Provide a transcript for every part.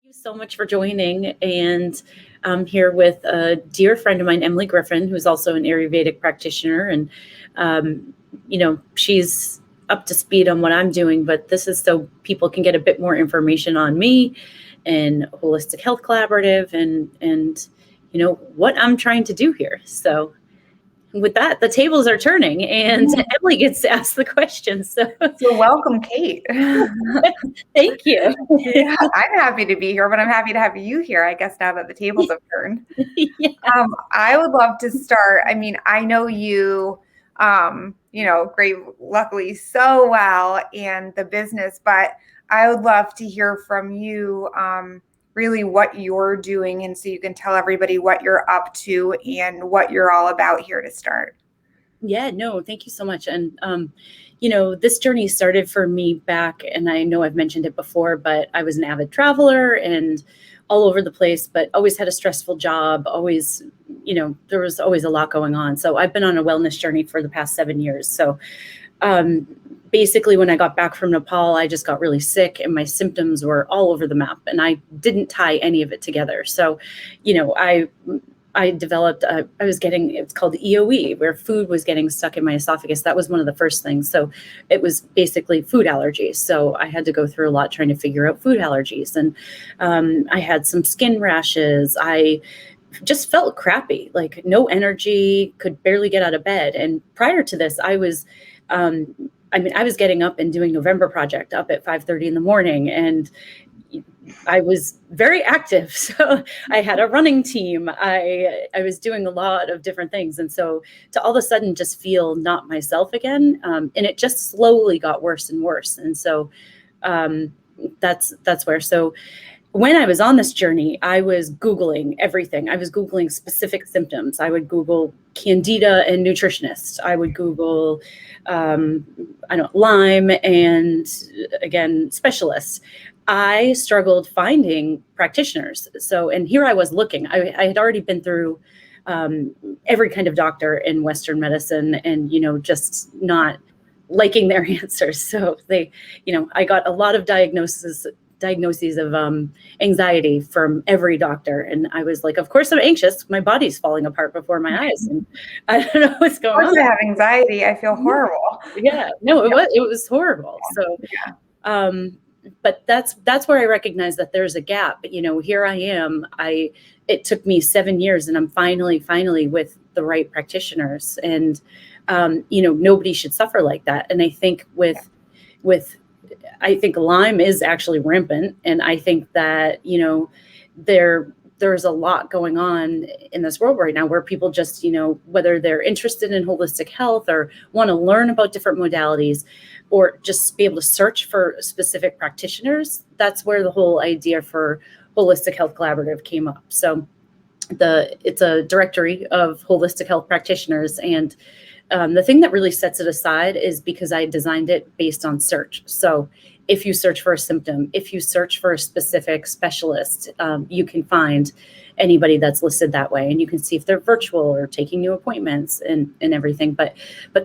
You so much for joining. And I'm here with a dear friend of mine, Emily Griffin, who's also an Ayurvedic practitioner. And, she's up to speed on what I'm doing, but this is so people can get a bit more information on me and Holistic Health Collaborative and what I'm trying to do here. So with that, the tables are turning and Emily gets to ask the questions. So welcome, Kate. thank you. Yeah, I'm happy to be here, but I'm happy to have you here, I guess, now that the tables have turned. Yeah. I would love to start. I mean, I know you, great, luckily so well and the business, but I would love to hear from you, really what you're doing. And so you can tell everybody what you're up to and what you're all about here to start. Yeah, no, thank you so much. And, this journey started for me back, and I know I've mentioned it before, but I was an avid traveler and all over the place, but always had a stressful job. Always, there was always a lot going on. So I've been on a wellness journey for the past 7 years. So um, basically, when I got back from Nepal, I just got really sick and my symptoms were all over the map and I didn't tie any of it together. So, I developed, I was getting, it's called EOE, where food was getting stuck in my esophagus. That was one of the first things. So it was basically food allergies. So I had to go through a lot trying to figure out food allergies. And I had some skin rashes. I just felt crappy, like no energy, could barely get out of bed. And prior to this, I was getting up and doing November Project up at 5:30 in the morning, and I was very active. So I had a running team. I was doing a lot of different things. And so to all of a sudden just feel not myself again. And it just slowly got worse and worse. And so that's where. So when I was on this journey, I was Googling everything. I was Googling specific symptoms. I would Google Candida and nutritionist. I would Google, Lyme and again, specialists. I struggled finding practitioners. So, and here I was looking, I had already been through every kind of doctor in Western medicine and, just not liking their answers. So I got a lot of diagnoses of anxiety from every doctor. And I was like, of course I'm anxious. My body's falling apart before my eyes. And I don't know what's going on. I have anxiety. I feel horrible. Yeah, no, it was horrible. So, but that's where I recognize that there's a gap. Here I am. It took me 7 years and I'm finally with the right practitioners. And, nobody should suffer like that. And I think I think Lyme is actually rampant. And I think that, there's a lot going on in this world right now where people just, whether they're interested in holistic health or want to learn about different modalities or just be able to search for specific practitioners, that's where the whole idea for Holistic Health Collaborative came up. So it's a directory of holistic health practitioners. And the thing that really sets it aside is because I designed it based on search. So if you search for a symptom, if you search for a specific specialist, you can find anybody that's listed that way. And you can see if they're virtual or taking new appointments and everything. But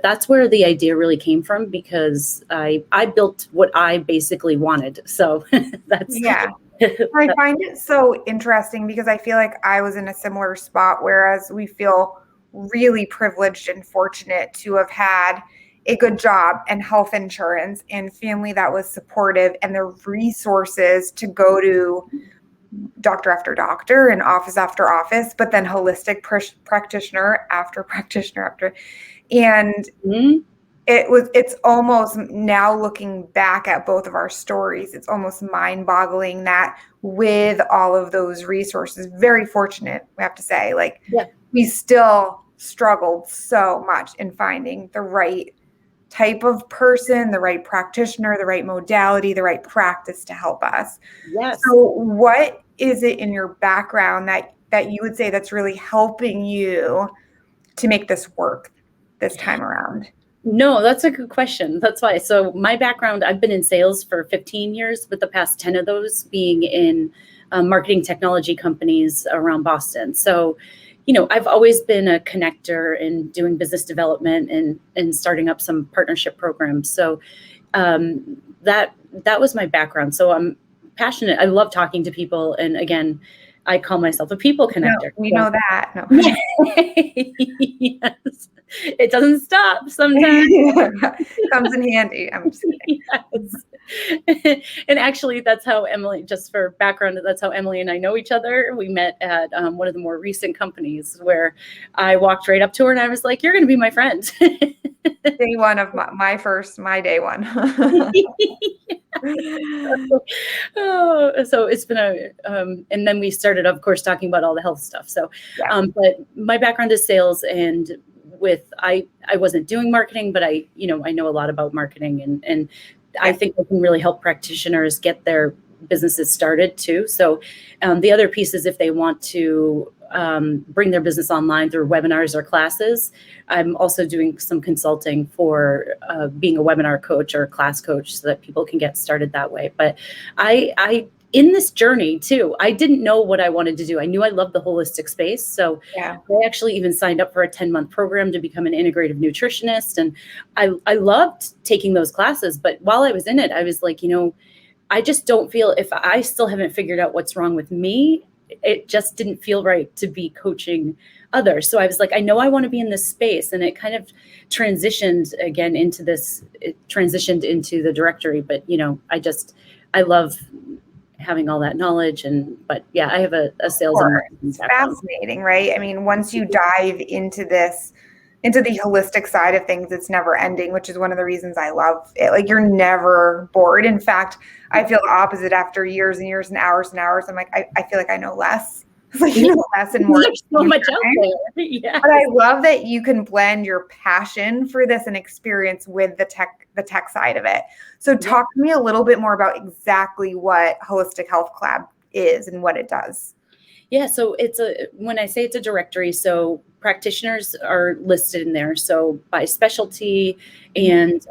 that's where the idea really came from, because I built what I basically wanted. So that's... Yeah. I find it so interesting because I feel like I was in a similar spot, whereas we feel really privileged and fortunate to have had a good job and health insurance and family that was supportive and the resources to go to doctor after doctor and office after office, but then holistic practitioner after practitioner after. And it's almost, now looking back at both of our stories, it's almost mind-boggling that with all of those resources, very fortunate, we have to say, we still struggled so much in finding the right type of person, the right practitioner, the right modality, the right practice to help us. Yes. So what is it in your background that you would say that's really helping you to make this work this time around? No, that's a good question. That's why. So my background, I've been in sales for 15 years, with the past 10 of those being in marketing technology companies around Boston. So I've always been a connector in doing business development and starting up some partnership programs. So that was my background. So I'm passionate. I love talking to people. And again, I call myself a people connector. We know that. No. Yes. It doesn't stop sometimes. Comes in handy. I'm just kidding. Yes. And actually, that's how Emily, just for background, that's how Emily and I know each other. We met at one of the more recent companies where I walked right up to her and I was like, "You're going to be my friend." Day one of my day one. Oh, so it's been and then we started, of course, talking about all the health stuff. So, Yeah. But my background is sales, and I wasn't doing marketing, but I know a lot about marketing, and I think I can really help practitioners get their businesses started too. So, the other piece is if they want to bring their business online through webinars or classes. I'm also doing some consulting for being a webinar coach or class coach so that people can get started that way. But I in this journey too, I didn't know what I wanted to do. I knew I loved the holistic space. So Yeah. I actually even signed up for a 10-month program to become an integrative nutritionist. And I loved taking those classes. But while I was in it, I was like, I just don't feel, if I still haven't figured out what's wrong with me, it just didn't feel right to be coaching others. So I was like, I know I want to be in this space. And it kind of transitioned again into this, it transitioned into the directory. But, I love having all that knowledge. But yeah, I have a sales and marketing background. Fascinating, right? I mean, once you dive into the holistic side of things, it's never ending, which is one of the reasons I love it. Like, you're never bored. In fact, I feel the opposite after years and years and hours and hours. I'm like, I feel like I know less. It's like, less and more. There's so much out there. Yeah. But I love that you can blend your passion for this and experience with the tech side of it. So talk to me a little bit more about exactly what Holistic Health Club is and what it does. Yeah, so when I say it's a directory, so practitioners are listed in there. So by specialty, and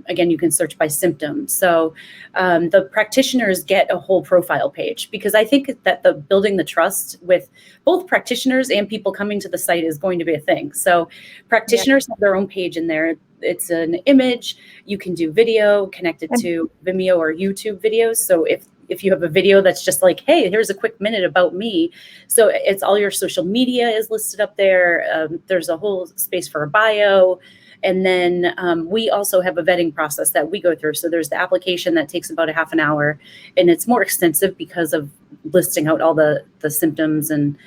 again, you can search by symptoms. So the practitioners get a whole profile page, because I think that building the trust with both practitioners and people coming to the site is going to be a thing. So practitioners have their own page in there. It's an image. You can do video connected to Vimeo or YouTube videos. So if you have a video that's just like, hey, here's a quick minute about me. So it's all your social media is listed up there. There's a whole space for a bio. And then we also have a vetting process that we go through. So there's the application that takes about a half an hour, and it's more extensive because of listing out all the symptoms and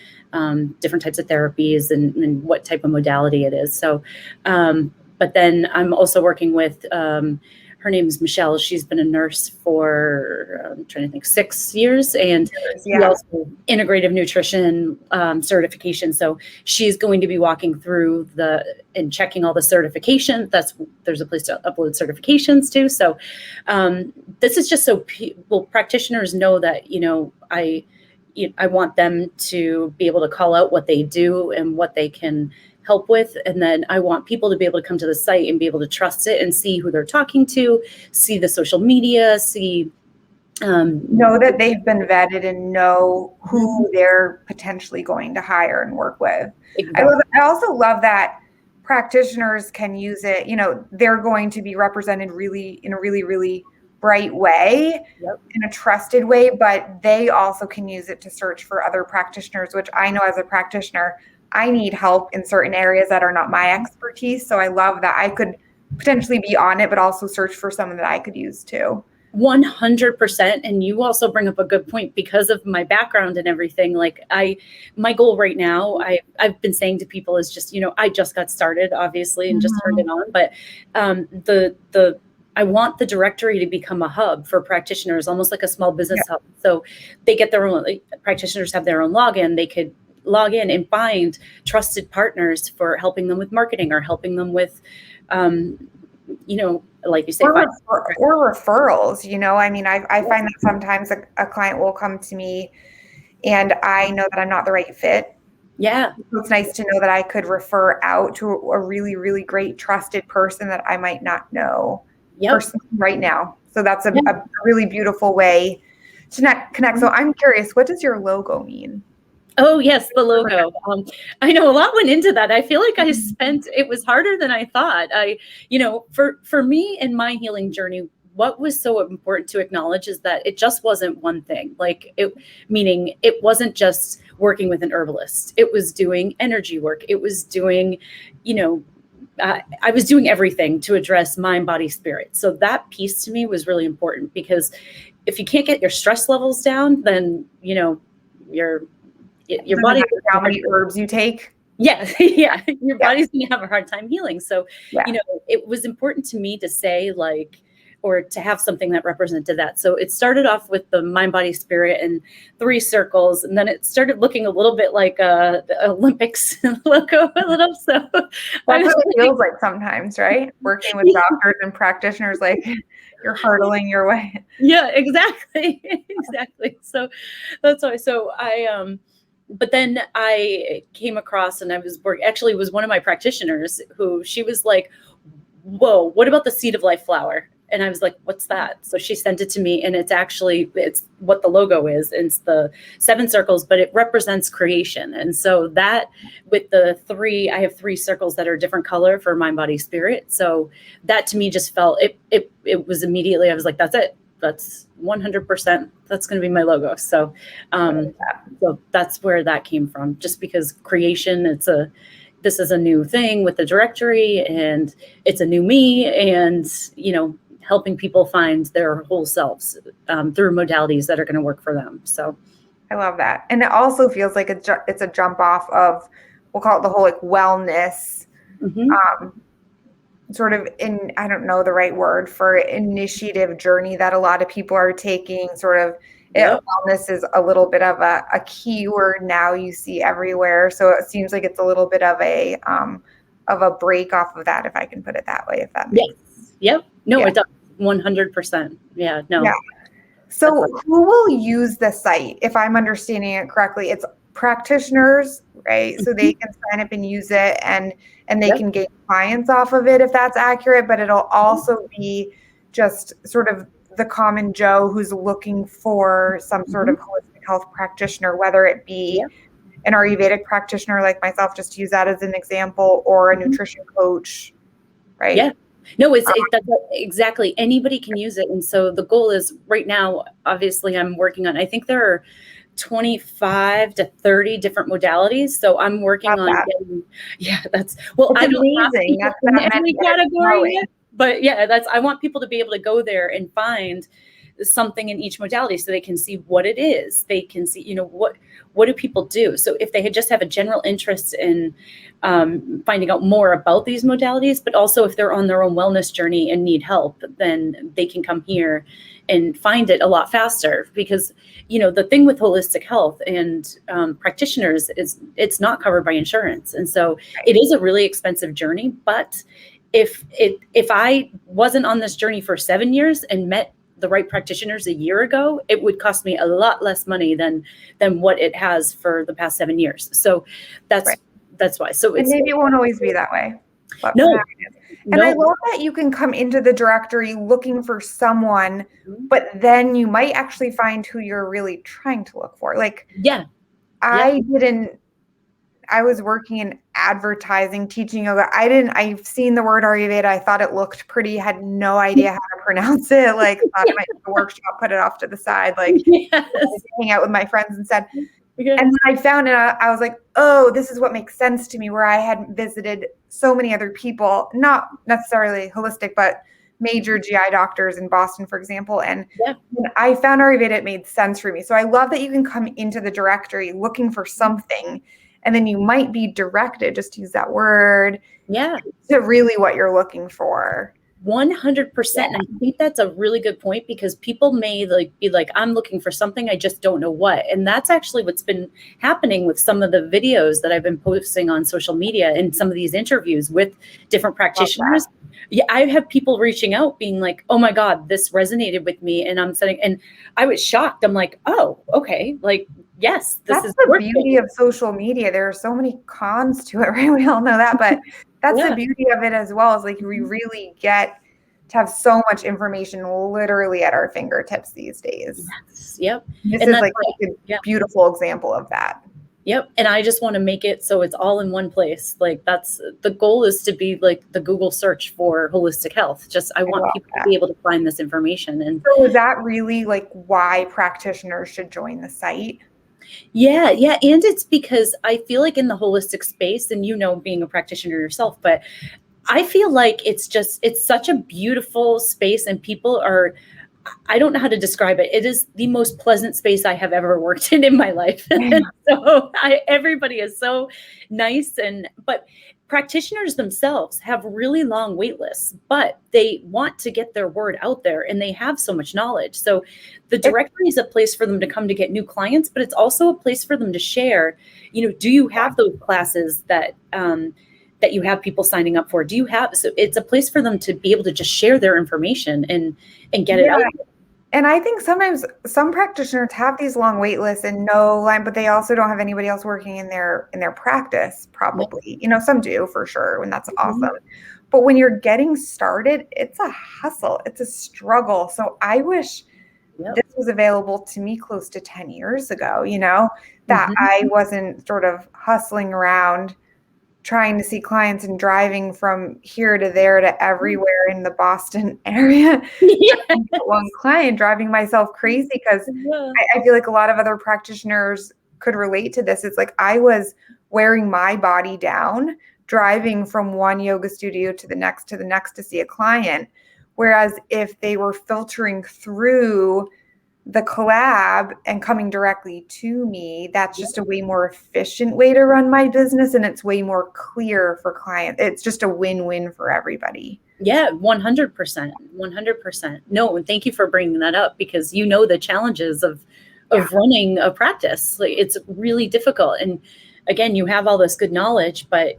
different types of therapies and what type of modality it is. So, but then I'm also working with, her name is Michelle. She's been a nurse for, I'm trying to think, 6 years, and she also integrative nutrition certification. So she's going to be walking through and checking all the certifications. There's a place to upload certifications too. So this is just so practitioners know that, I want them to be able to call out what they do and what they can help with. And then I want people to be able to come to the site and be able to trust it and see who they're talking to, see the social media, know that they've been vetted and know who they're potentially going to hire and work with. Exactly. I also love that practitioners can use it. They're going to be represented in a really, really bright way, in a trusted way, but they also can use it to search for other practitioners, which I know as a practitioner, I need help in certain areas that are not my expertise. So I love that I could potentially be on it, but also search for someone that I could use too. 100%. And you also bring up a good point because of my background and everything. Like my goal right now, I've been saying to people is just, I just got started obviously and just turned it on, but I want the directory to become a hub for practitioners, almost like a small business hub. So they get their own, practitioners have their own login. They could log in and find trusted partners for helping them with marketing or helping them with, like you say, or referrals. I mean, I find that sometimes a client will come to me and I know that I'm not the right fit. Yeah. So it's nice to know that I could refer out to a really, really great trusted person that I might not know personally right now. So that's a really beautiful way to connect. So I'm curious, what does your logo mean? Oh, yes, the logo. I know a lot went into that. I feel like it was harder than I thought. For me in my healing journey, what was so important to acknowledge is that it just wasn't one thing. Like meaning it wasn't just working with an herbalist. It was doing energy work. It was doing, I was doing everything to address mind, body, spirit. So that piece to me was really important, because if you can't get your stress levels down, then, your body, how many herbs you take. Yeah. Yeah. Your body's going to have a hard time healing. So, Yeah. It was important to me to say, like, or to have something that represented that. So it started off with the mind, body, spirit and 3 circles. And then it started looking a little bit like the Olympics logo a little. So that's what it feels like sometimes, right? Working with doctors and practitioners, like you're hurdling your way. Yeah, exactly. Exactly. So that's why. So but then I came across, and I was actually was one of my practitioners who, she was like, whoa, what about the seed of life flower? And I was like, what's that? So she sent it to me, and it's what the logo is. It's the 7 circles, but it represents creation. And so that, with the 3, I have 3 circles that are different color for mind, body, spirit. So that to me just felt, it was immediately, I was like, that's it. That's 100%. That's going to be my logo. So, so that's where that came from, just because creation, this is a new thing with the directory, and it's a new me, and, helping people find their whole selves through modalities that are going to work for them. So I love that. And it also feels like it's a jump off of, we'll call it the whole like wellness, sort of I don't know the right word for initiative journey that a lot of people are taking. Sort of wellness is a little bit of a keyword now you see everywhere. So it seems like it's a little bit of a break off of that, if I can put it that way, if that makes sense. Yep. No, it does. 100%. Yeah. No. Yeah. So who will use the site? If I'm understanding it correctly, it's practitioners, right? So they can sign up and use it, and they can gain clients off of it, if that's accurate. But it'll also be just sort of the common Joe who's looking for some sort of holistic health practitioner, whether it be an Ayurvedic practitioner like myself, just to use that as an example, or a nutrition coach, right? Yeah. No, that's exactly. Anybody can use it. And so the goal is, right now, obviously I'm working on, I think there are 25 to 30 different modalities. So I'm working on getting, that's amazing. That's in every category yet, but I want people to be able to go there and find something in each modality, so they can see what it is. They can see, what do people do? So if they just have a general interest in finding out more about these modalities, but also if they're on their own wellness journey and need help, then they can come here and find it a lot faster. Because, the thing with holistic health and practitioners is it's not covered by insurance. And so it is a really expensive journey. But if I wasn't on this journey for 7 years and met the right practitioners a year ago, it would cost me a lot less money than what it has for the past 7 years. So that's why. So and maybe it won't always be that way. But And I love that you can come into the directory looking for someone, but then you might actually find who you're really trying to look for. Like, I was working in advertising, teaching yoga. I've seen the word Ayurveda. I thought it looked pretty, had no idea how to pronounce it. Like, thought I might do a workshop, put it off to the side, like hang out with my friends instead. And then I found it, I was like, oh, this is what makes sense to me, where I had visited so many other people, not necessarily holistic, but major GI doctors in Boston, for example. And when I found Ayurveda, it made sense for me. So I love that you can come into the directory looking for something, and then you might be directed, just to use that word, to really what you're looking for. 100%. And I think that's a really good point, because people may be like, I'm looking for something, I just don't know what. And that's actually what's been happening with some of the videos that I've been posting on social media and some of these interviews with different practitioners. Yeah, I have people reaching out being like, oh my God, this resonated with me. And and I was shocked. I'm like, oh, okay. Like, yes, that's the beauty of social media. There are so many cons to it, right? We all know that, but that's the beauty of it as well, is like we really get to have so much information literally at our fingertips these days. Yep. This is like a beautiful example of that. Yep. And I just want to make it so it's all in one place. Like that's the goal, is to be like the Google search for holistic health. Just I I want love people to that. be able to find this information. And So is that really like why practitioners should join the site? yeah, yeah. And it's because I feel like in the holistic space, and being a practitioner yourself, but I feel like it's such a beautiful space, and people are, I don't know how to describe it. It is the most pleasant space I have ever worked in my life. And so everybody is so nice, but practitioners themselves have really long wait lists, but they want to get their word out there and they have so much knowledge. So the directory is a place for them to come to get new clients, but it's also a place for them to share, do you have those classes that you have people signing up for? Do you have, so it's a place for them to be able to just share their information and get it out there. And I think sometimes some practitioners have these long wait lists and no line, but they also don't have anybody else working in their practice, probably. Some do for sure, and that's awesome. But when you're getting started, it's a hustle, it's a struggle. So I wish this was available to me close to 10 years ago, that I wasn't sort of hustling around trying to see clients and driving from here to there to everywhere in the Boston area. Yes. One client, driving myself crazy because I feel like a lot of other practitioners could relate to this. It's like I was wearing my body down, driving from one yoga studio to the next to see a client. Whereas if they were filtering through the collab and coming directly to me, that's just a way more efficient way to run my business. And it's way more clear for clients. It's just a win-win for everybody. Yeah, 100%, 100%. No, and thank you for bringing that up, because the challenges of running a practice. Like, it's really difficult. And again, you have all this good knowledge, but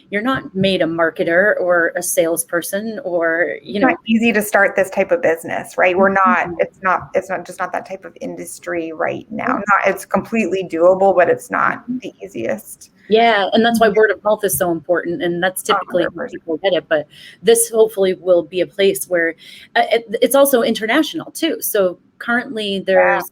you're not made a marketer or a salesperson, or it's not easy to start this type of business, right? We're not, it's not that type of industry right now. It's completely doable, but it's not the easiest. Yeah. And that's why word of mouth is so important. And that's typically how people get it. But this hopefully will be a place where it's also international too. So currently there's,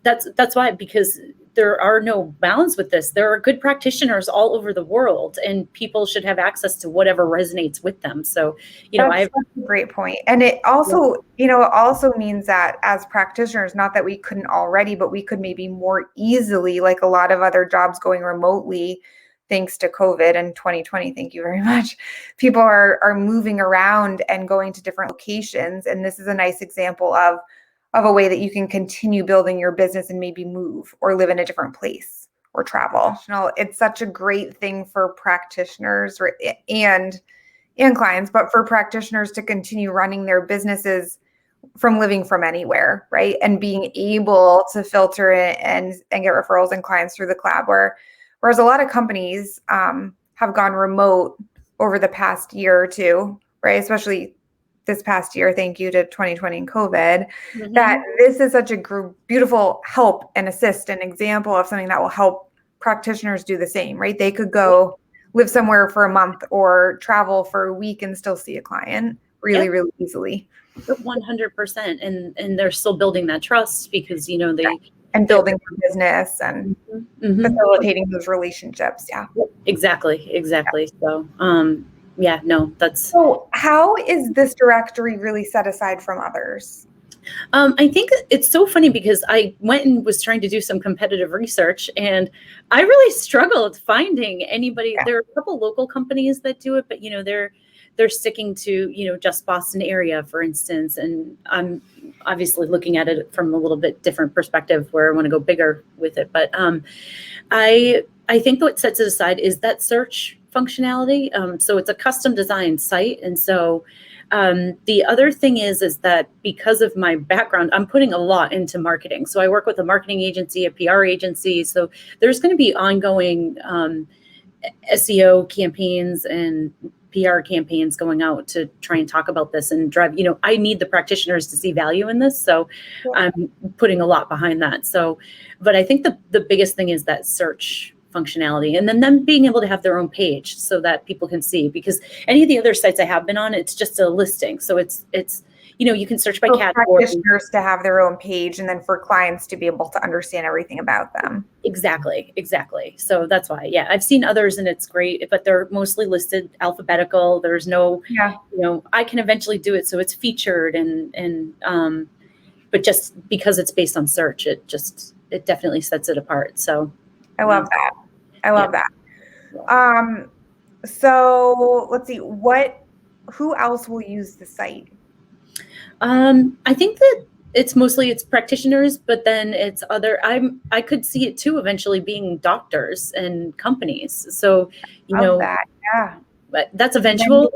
that's why, because there are no bounds with this. There are good practitioners all over the world, and people should have access to whatever resonates with them. So, that's a great point. And it also, it also means that as practitioners, not that we couldn't already, but we could maybe more easily, like a lot of other jobs going remotely, thanks to COVID and 2020, thank you very much. People are moving around and going to different locations. And this is a nice example of a way that you can continue building your business and maybe move or live in a different place or travel. It's such a great thing for practitioners and clients, but for practitioners to continue running their businesses from living from anywhere, right? And being able to filter it and get referrals and clients through the collab, whereas a lot of companies have gone remote over the past year or two, right? Especially this past year, thank you to 2020 and COVID, that this is such a beautiful help and assist and example of something that will help practitioners do the same, right? They could go live somewhere for a month or travel for a week and still see a client really, really easily. 100%. And they're still building that trust, because, they and building their business and facilitating those relationships. Yeah, exactly. So, So how is this directory really set aside from others? I think it's so funny, because I went and was trying to do some competitive research, and I really struggled finding anybody. Yeah. There are a couple local companies that do it, but they're sticking to, just Boston area, for instance. And I'm obviously looking at it from a little bit different perspective, where I want to go bigger with it. But I think what sets it aside is that search functionality. So it's a custom designed site. And so the other thing is that because of my background, I'm putting a lot into marketing. So I work with a marketing agency, a PR agency. So there's going to be ongoing SEO campaigns and PR campaigns going out to try and talk about this and drive, I need the practitioners to see value in this. So I'm putting a lot behind that. So, but I think the biggest thing is that search functionality, and then them being able to have their own page so that people can see, because any of the other sites I have been on, it's just a listing. So it's you can search by For category. practitioners to have their own page and then for clients to be able to understand everything about them. Exactly. So that's why, yeah, I've seen others and it's great, but they're mostly listed alphabetical. There's no, Yeah. I can eventually do it so it's featured but just because it's based on search, it definitely sets it apart. So I love that. I love Yeah. that. So let's see, who else will use the site? I think that it's practitioners, but then it's I could see it too eventually being doctors and companies. So, Love that. Yeah. but that's eventual,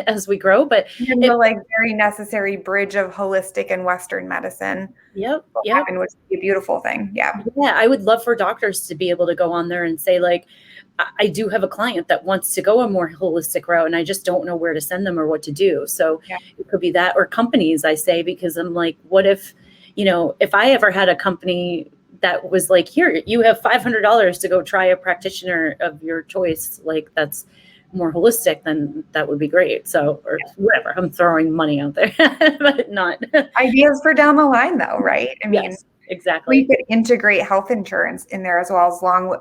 as we grow, but And the like very necessary bridge of holistic and Western medicine. Yep. Happen, which would be a beautiful thing. Yeah. Yeah, I would love for doctors to be able to go on there and say, like, I do have a client that wants to go a more holistic route and I just don't know where to send them or what to do. So it could be that, or companies, I say, because I'm like, what if, if I ever had a company that was like, here, you have $500 to go try a practitioner of your choice, like that's more holistic, then that would be great. So, or whatever, I'm throwing money out there, but not ideas for down the line though, right? I mean, yes, exactly. We could integrate health insurance in there as well,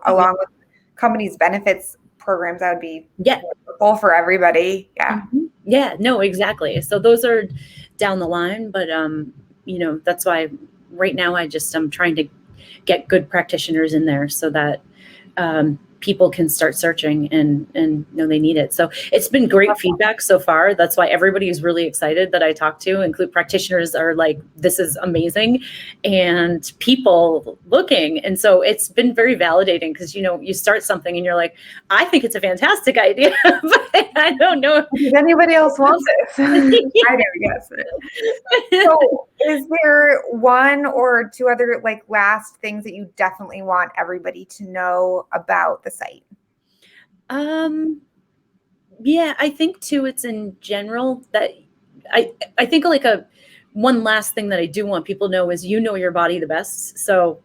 along with companies' benefits programs. That would be wonderful for everybody. Yeah. Mm-hmm. Yeah, no, exactly. So those are down the line, but that's why right now I'm trying to get good practitioners in there so that people can start searching and know they need it. So it's been great feedback so far. That's why everybody is really excited that I talk to, include practitioners are like, this is amazing, and people looking. And so it's been very validating because, you start something and you're like, I think it's a fantastic idea, but I don't know if anybody else wants it. I do, yes. So is there one or two other like last things that you definitely want everybody to know about the site? Yeah, I think too, it's in general that I think like one last thing that I do want people to know is your body the best. So,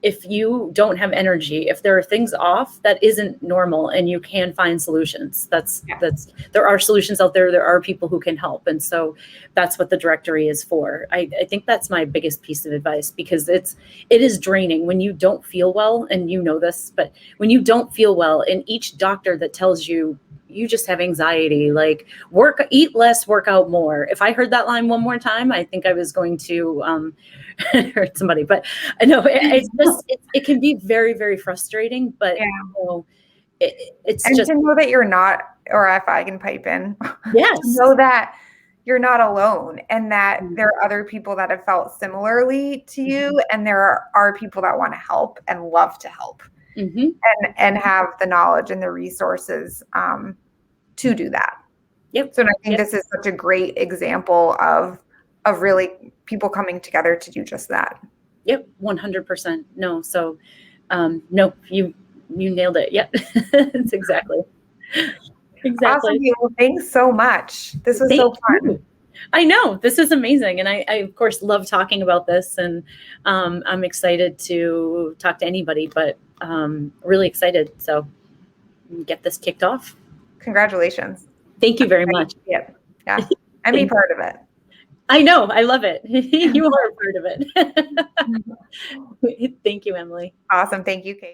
if you don't have energy, if there are things off, that isn't normal, and you can find solutions. There are solutions out there. There are people who can help. And so that's what the directory is for. I think that's my biggest piece of advice, because it is draining when you don't feel well, and this, but when you don't feel well, and each doctor that tells you just have anxiety, like eat less, work out more. If I heard that line one more time, I think I was going to hurt somebody. But I know it can be very, very frustrating, but it's and just to know that you're not, or if I can pipe in, yes, to know that you're not alone, and that there are other people that have felt similarly to you, and there are people that want to help and love to help, and have the knowledge and the resources to do that. Yep. So I think this is such a great example of really people coming together to do just that. Yep, 100%. No, so no, you nailed it. Yep, it's exactly. Awesome. Well, thanks so much. This was so fun. I know, this is amazing, and I of course love talking about this, and I'm excited to talk to anybody, but really excited. So get this kicked off. Congratulations. Thank you very much. Yeah, I'm a part of it. I know, I love it. You are a part of it. Thank you, Emily. Awesome. Thank you, Kate.